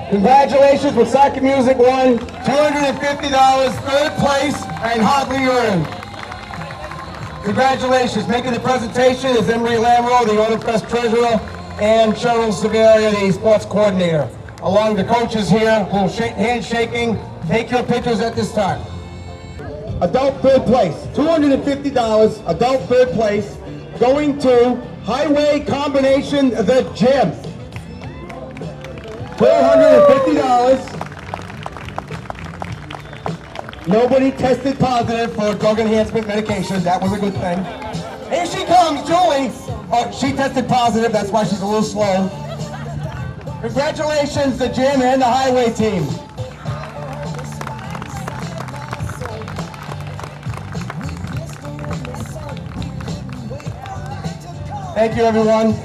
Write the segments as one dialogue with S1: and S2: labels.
S1: Congratulations, Woonsocket Music won $250, third place, and hardly earned. Congratulations. Making the presentation is Emery Lamro, the Autumnfest treasurer, and Cheryl Severia, the sports coordinator. Along the coaches here, a little handshaking. Take your pictures at this time. Adult third place, $250, adult third place, going to Highway Combination, the gym. $450. Nobody tested positive for drug enhancement medication. That was a good thing. Here she comes, Julie. Oh, she tested positive. That's why she's a little slow. Congratulations, the gym and the highway team. Thank you, everyone.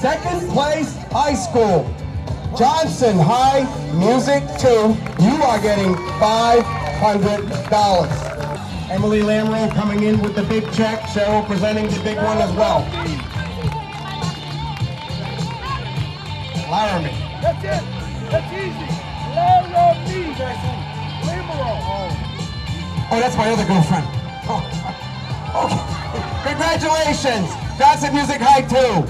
S1: Second place, high school. Johnson High Music 2, you are getting $500. Emily Lamro coming in with the big check. Cheryl presenting the big one as well. Laramie.
S2: That's it. That's easy. Laramie.
S1: Oh, that's my other girlfriend. Oh. Okay. Congratulations. Johnson Music High 2.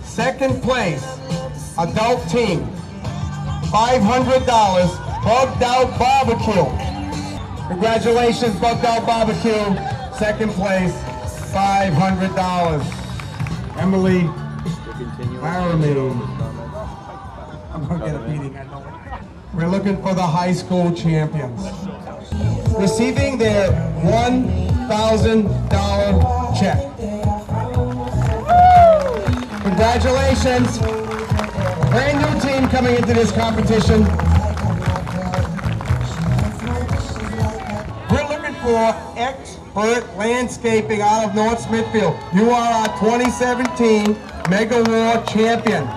S1: Second place, adult team, $500, Bugged Out Barbecue. Congratulations, Bugged Out Barbecue. Second place, $500. Emily Laramie. I'm going to get a beating, I know it. We're looking for the high school champions. Receiving their $1,000 check. Congratulations. Brand new team coming into this competition. We're looking for expert landscaping out of North Smithfield. You are our 2017 MegaWar champion.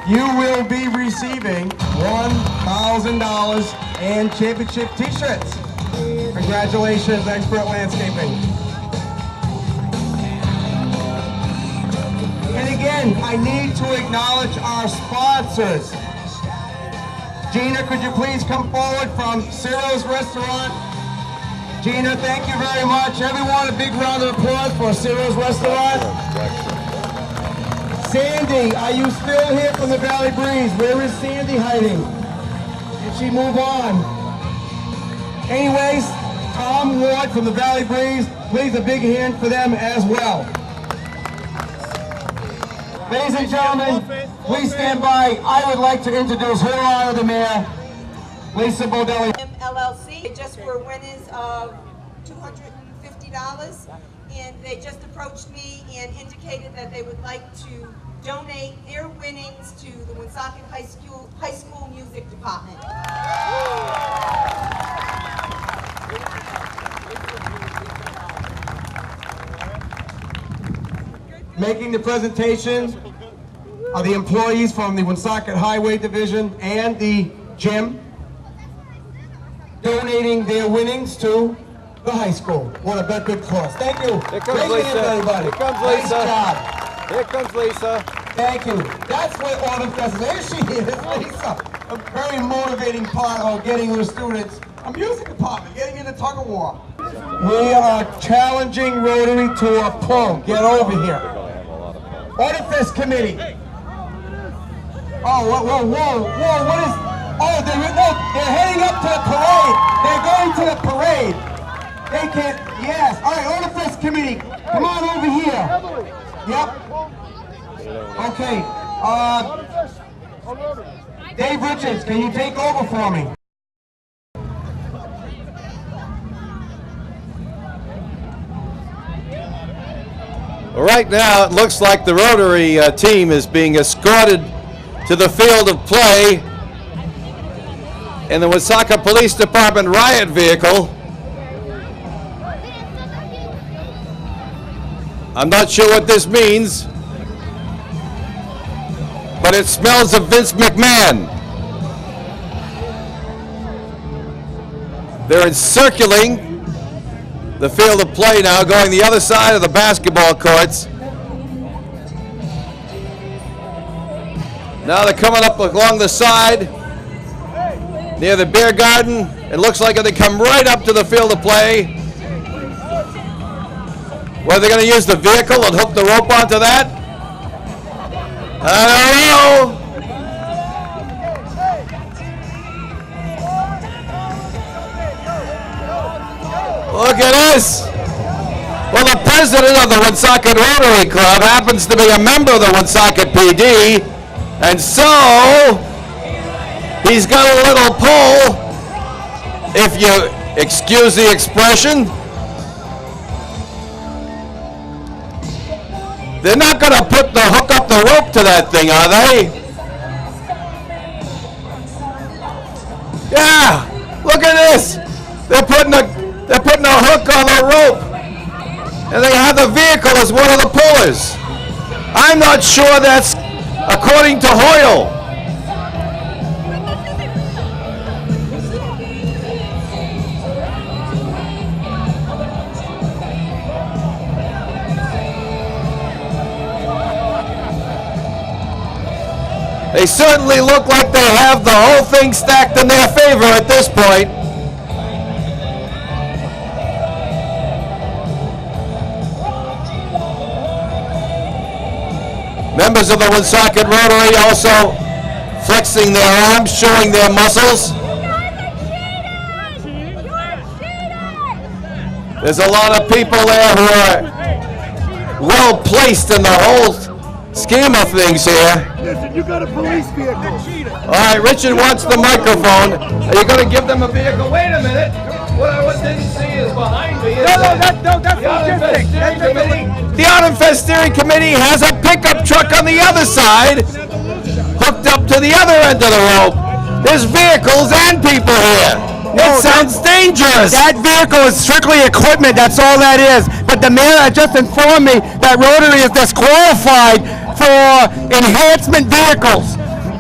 S1: You will be receiving $1,000 and championship t-shirts. Congratulations, expert landscaping. And again, I need to acknowledge our sponsors. Gina, could you please come forward from Ciro's Restaurant? Gina, thank you very much. Everyone, a big round of applause for Ciro's Restaurant. Sandy, are you still here from the Valley Breeze? Where is Sandy hiding? Did she move on? Anyways, Tom Ward from the Valley Breeze, please a big hand for them as well. Ladies and gentlemen, please stand by. I would like to introduce Her Honor the Mayor, Lisa Bodelli.
S3: LLC, they just were winners of $250, and they just approached me and indicated that they would like to donate their winnings to the Woonsocket High School Music Department.
S1: Making the presentation are the employees from the Woonsocket Highway Division and the gym, donating their winnings to the high school. What a good cause. Thank you.
S4: Here comes Lisa.
S1: Everybody.
S4: Here comes
S1: Nice
S4: Lisa.
S1: job.
S4: Here comes Lisa.
S1: Thank you. That's what Autumnfest is. There she is, Lisa. A very motivating part of getting her students a music department, getting into tug of war. We are challenging Rotary to a pull. Get over here. Autumnfest committee. Oh, whoa, what is, oh, they're heading up to the parade. They're going to the parade. They can't, yes. All right, Autumnfest committee, come on over here. Yep. Okay, Dave Richards, can you take over for me?
S4: Right now, it looks like the Rotary team is being escorted to the field of play in the Woonsocket Police Department riot vehicle. I'm not sure what this means, but it smells of Vince McMahon. They're encircling the field of play now, going the other side of the basketball courts. Now they're coming up along the side near the beer garden. It looks like they come right up to the field of play. Whether they're going to use the vehicle and hook the rope onto that, I don't know. Look at this. Well, the president of the Woonsocket Rotary Club happens to be a member of the Woonsocket PD, and so he's got a little pull, if you excuse the expression. They're not going to hook up the rope to that thing, are they? Yeah, look at this. They're putting a hook on the rope, and they have the vehicle as one of the pullers. I'm not sure that's according to Hoyle. They certainly look like they have the whole thing stacked in their favor at this point. Members of the Woonsocket Rotary also flexing their arms, showing their muscles. There's a lot of people there who are well placed in the whole scheme of things here.
S2: Listen, you got a police vehicle.
S4: All right, Richard wants the microphone. Are you going to give them a vehicle? Wait a minute. What I didn't see is behind me.
S2: That's logistics.
S4: The Autumnfest Steering Committee has a pickup truck on the other side, hooked up to the other end of the rope. There's vehicles and people here. It sounds dangerous.
S5: That vehicle is strictly equipment, that's all that is. But the mayor just informed me that Rotary is disqualified for enhancement vehicles.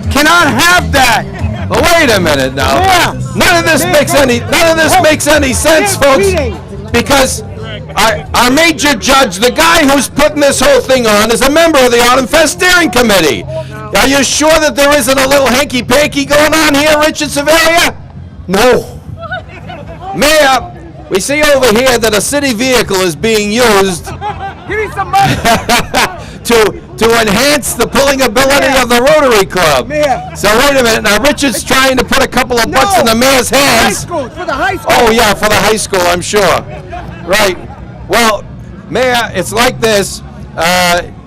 S5: Cannot have that.
S4: But wait a minute now.
S5: Yeah.
S4: None of this makes any sense, folks. Because our major judge, the guy who's putting this whole thing on, is a member of the Autumnfest Steering Committee. Are you sure that there isn't a little hanky-panky going on here, Richard Severia?
S5: No.
S4: Mayor, we see over here that a city vehicle is being used
S2: Give me some money.
S4: to enhance the pulling ability of the Rotary Club.
S2: Mayor.
S4: So wait a minute, now Richard's trying to put a couple of bucks in the mayor's
S2: High
S4: hands.
S2: school, for the high school.
S4: Oh yeah, for the high school, I'm sure. Right. Well, Mayor, it's like this.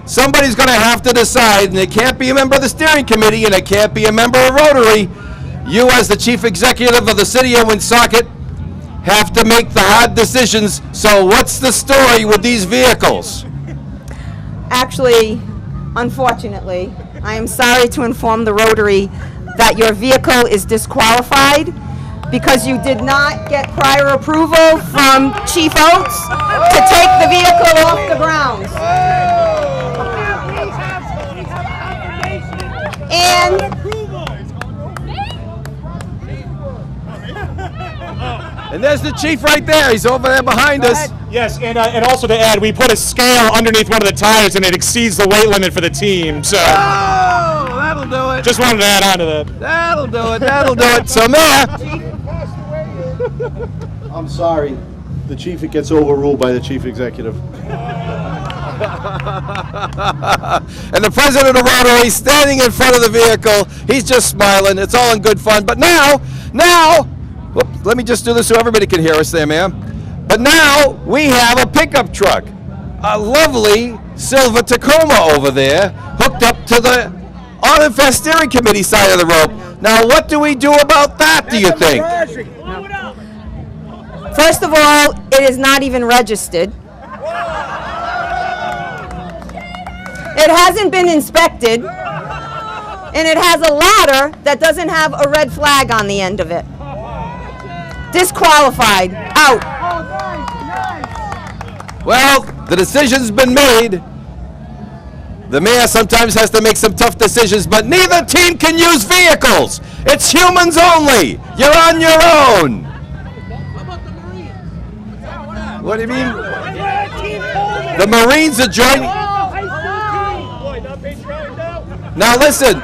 S4: Somebody's going to have to decide, and it can't be a member of the steering committee, and it can't be a member of Rotary. You, as the chief executive of the city of Woonsocket, have to make the hard decisions. So what's the story with these vehicles?
S3: Actually, unfortunately, I am sorry to inform the Rotary that your vehicle is disqualified because you did not get prior approval from Chief Oates to take the vehicle off the grounds.
S4: And there's the chief right there. He's over there behind us.
S6: Yes, and also to add, we put a scale underneath one of the tires, and it exceeds the weight limit for the team. So
S4: Oh, that'll do it.
S6: just wanted to add on to that.
S4: That'll do it. That'll do it. So, Mayor,
S7: I'm sorry. The chief gets overruled by the chief executive.
S4: and the president of Rotary standing in front of the vehicle. He's just smiling. It's all in good fun. But now, whoop, let me just do this so everybody can hear us there, ma'am. But now we have a pickup truck, a lovely silver Tacoma over there, hooked up to the Autumnfest Steering Committee side of the rope. Now, what do we do about that, do you think?
S3: First of all, it is not even registered. It hasn't been inspected, and it has a ladder that doesn't have a red flag on the end of it. Disqualified, out.
S4: Well, the decision's been made. The mayor sometimes has to make some tough decisions, but neither team can use vehicles. It's humans only. You're on your own. What do you mean? The Marines are joining. Now listen,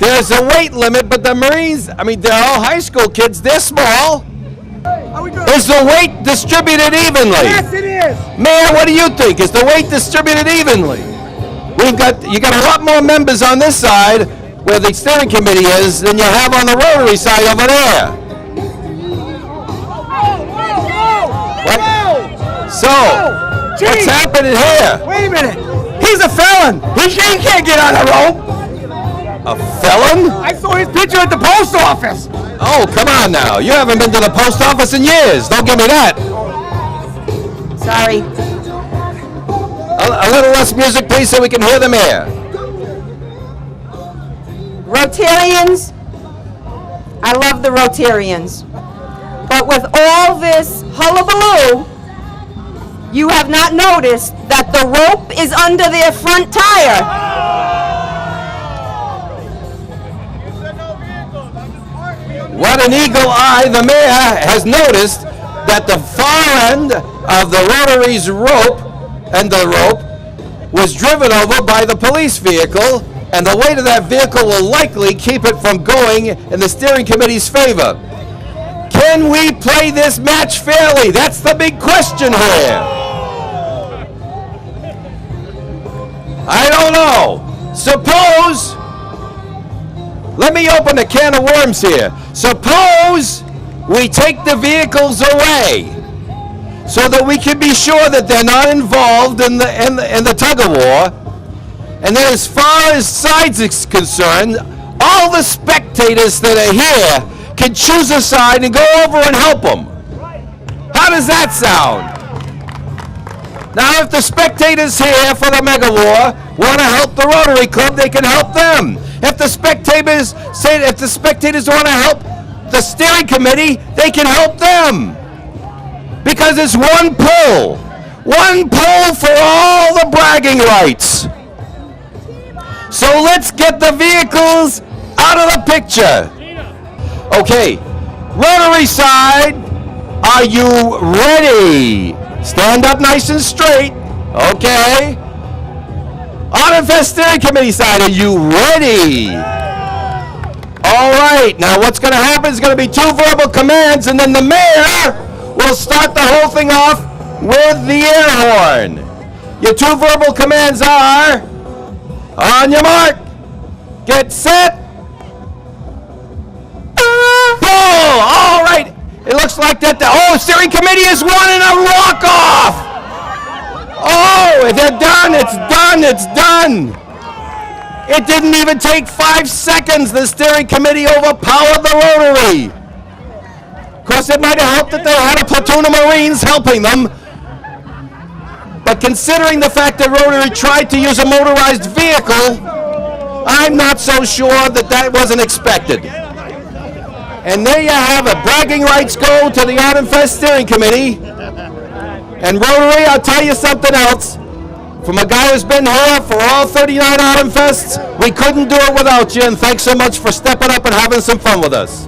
S4: There's a weight limit, but the Marines, I mean, they're all high school kids. They're small. Is the weight distributed evenly?
S2: Yes, it is.
S4: Mayor, what do you think? Is the weight distributed evenly? You got a lot more members on this side where the steering committee is than you have on the Rotary side over there. What? So, what's happening here?
S5: Wait a minute. He's a felon. He can't get on the rope.
S4: A felon?
S5: I saw his picture at the post office.
S4: Oh, come on now. You haven't been to the post office in years. Don't give me that.
S3: Sorry.
S4: A little less music, please, so we can hear the mayor.
S3: Rotarians, I love the Rotarians. But with all this hullabaloo, you have not noticed that the rope is under their front tire.
S4: What an eagle eye. The mayor has noticed that the far end of the Rotary's rope was driven over by the police vehicle, and the weight of that vehicle will likely keep it from going in the steering committee's favor. Can we play this match fairly? That's the big question here. I don't know. Suppose, let me open a can of worms here. Suppose we take the vehicles away so that we can be sure that they're not involved in the tug of war. And then as far as sides is concerned, all the spectators that are here can choose a side and go over and help them. How does that sound? Now, if the spectators here for the MegaWar want to help the Rotary Club, they can help them. If the spectators want to help the steering committee, they can help them. Because it's one pull for all the bragging rights. So let's get the vehicles out of the picture. Okay, Rotary side, are you ready? Stand up nice and straight. Okay. Autumnfest steering committee side, are you ready? All right, now what's going to happen is going to be 2 verbal commands, and then the mayor will start the whole thing off with the air horn. Your 2 verbal commands are, on your mark, get set, pull. All right, it looks like that the steering committee is winning a walk-off. Oh, they're done, it's done, it's done. It didn't even take 5 seconds. The steering committee overpowered the Rotary. Of course, it might have helped that they had a platoon of Marines helping them. But considering the fact that Rotary tried to use a motorized vehicle, I'm not so sure that that wasn't expected. And there you have it. Bragging rights go to the Autumnfest steering committee. And Rotary, I'll tell you something else. From a guy who's been here for all 39 Autumnfests, we couldn't do it without you, and thanks so much for stepping up and having some fun with us.